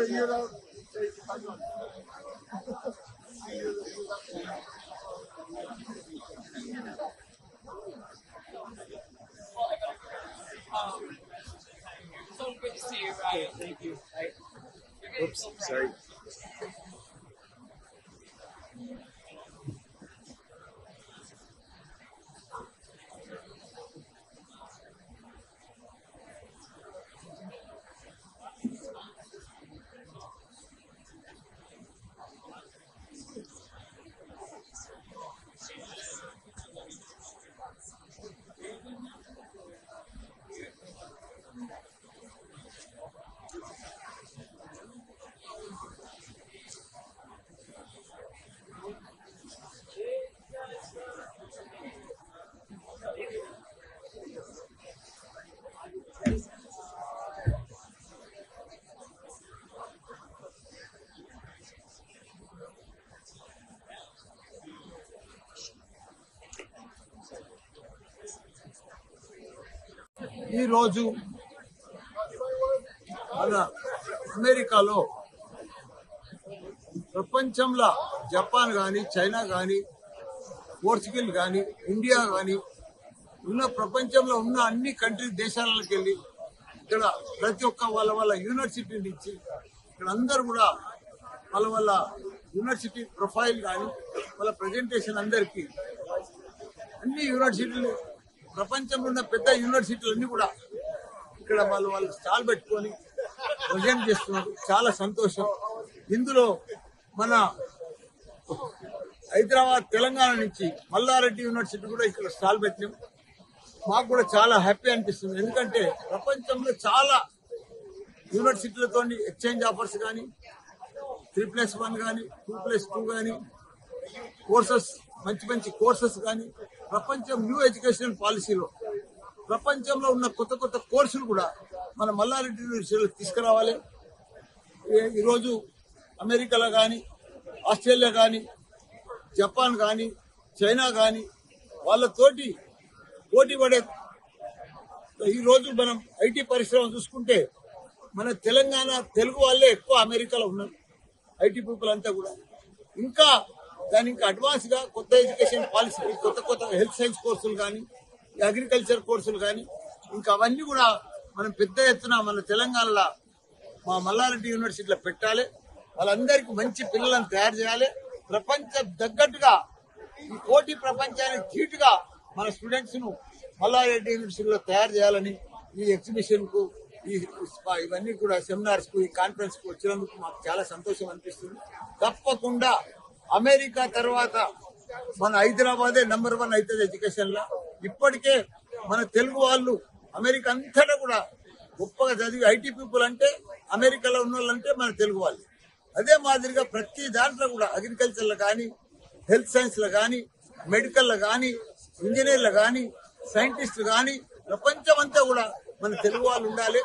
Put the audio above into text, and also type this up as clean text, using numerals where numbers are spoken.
you know. So good to see you, Ryan. Thank you. Oops, sorry. ఈ రోజు మన అమెరికాలో ప్రపంచంలో జపాన్ కానీ చైనా కానీ పోర్చుగల్ కానీ ఇండియా కానీ ఉన్న ప్రపంచంలో ఉన్న అన్ని కంట్రీ దేశాలకు వెళ్ళి ఇక్కడ ప్రతి ఒక్క వాళ్ళ యూనివర్సిటీ నుంచి ఇక్కడ అందరూ కూడా వాళ్ళ యూనివర్సిటీ ప్రొఫైల్ కానీ వాళ్ళ ప్రజెంటేషన్ అందరికీ అన్ని యూనివర్సిటీలు ప్రపంచంలో ఉన్న పెద్ద యూనివర్సిటీలన్నీ కూడా ఇక్కడ వాళ్ళు స్టాల్ పెట్టుకొని ప్రజెంట్ చేస్తున్నారు. చాలా సంతోషం. ఇందులో మన హైదరాబాద్ తెలంగాణ నుంచి మల్లారెడ్డి యూనివర్సిటీ కూడా ఇక్కడ స్టాల్ పెట్టినాం. మాకు కూడా చాలా హ్యాపీ అనిపిస్తుంది. ఎందుకంటే ప్రపంచంలో చాలా యూనివర్సిటీలతో ఎక్స్చేంజ్ ఆఫర్స్ కానీ 3+1 కానీ 2+2 కానీ కోర్సెస్ మంచి కోర్సెస్ కానీ ప్రపంచం న్యూ ఎడ్యుకేషన్ పాలసీలో ప్రపంచంలో ఉన్న కొత్త కోర్సులు కూడా మన మల్లారెడ్డి యూనివర్సిటీలో తీసుకురావాలి. ఈరోజు అమెరికాలో కానీ ఆస్ట్రేలియా కానీ జపాన్ కానీ చైనా కానీ వాళ్ళతోటి పోటీ పడే ఈరోజు మనం ఐటీ పరిశ్రమ చూసుకుంటే మన తెలంగాణ తెలుగు వాళ్ళే ఎక్కువ అమెరికాలో ఉన్నారు. ఐటీ పీపుల్ అంతా కూడా ఇంకా అడ్వాన్స్ గా కొత్త ఎడ్యుకేషన్ పాలసీ కొత్త హెల్త్ సైన్స్ కోర్సులు కానీ అగ్రికల్చర్ కోర్సులు కానీ ఇంకా అవన్నీ కూడా మనం పెద్ద ఎత్తున మన తెలంగాణలో మా మల్లారెడ్డి యూనివర్సిటీలో పెట్టాలి. వాళ్ళందరికీ మంచి పిల్లలను తయారు చేయాలి. ప్రపంచం తగ్గట్టుగా ఈ పోటీ ప్రపంచానికి ధీటుగా మన స్టూడెంట్స్ ను మల్లారెడ్డి యూనివర్సిటీలో తయారు చేయాలని ఈ ఎగ్జిబిషన్ కు ఇవన్నీ కూడా సెమినార్స్ కు ఈ కాన్ఫరెన్స్ కు వచ్చినందుకు మాకు చాలా సంతోషం అనిపిస్తుంది. తప్పకుండా అమెరికా తర్వాత మన హైదరాబాదే నెంబర్ 1 అవుతుంది ఎడ్యుకేషన్ లో. ఇప్పటికే మన తెలుగు వాళ్ళు అమెరికా అంతటా కూడా గొప్పగా చదివి ఐటీ పీపుల్ అంటే అమెరికాలో ఉన్న వాళ్ళంటే మన తెలుగు వాళ్ళు. అదే మాదిరిగా ప్రతి దాంట్లో కూడా అగ్రికల్చర్ లో కానీ హెల్త్ సైన్స్ లో కానీ మెడికల్ లో కానీ ఇంజనీర్లు కానీ సైంటిస్టులు కానీ ప్రపంచం అంతా కూడా మన తెలుగు వాళ్ళు ఉండాలి.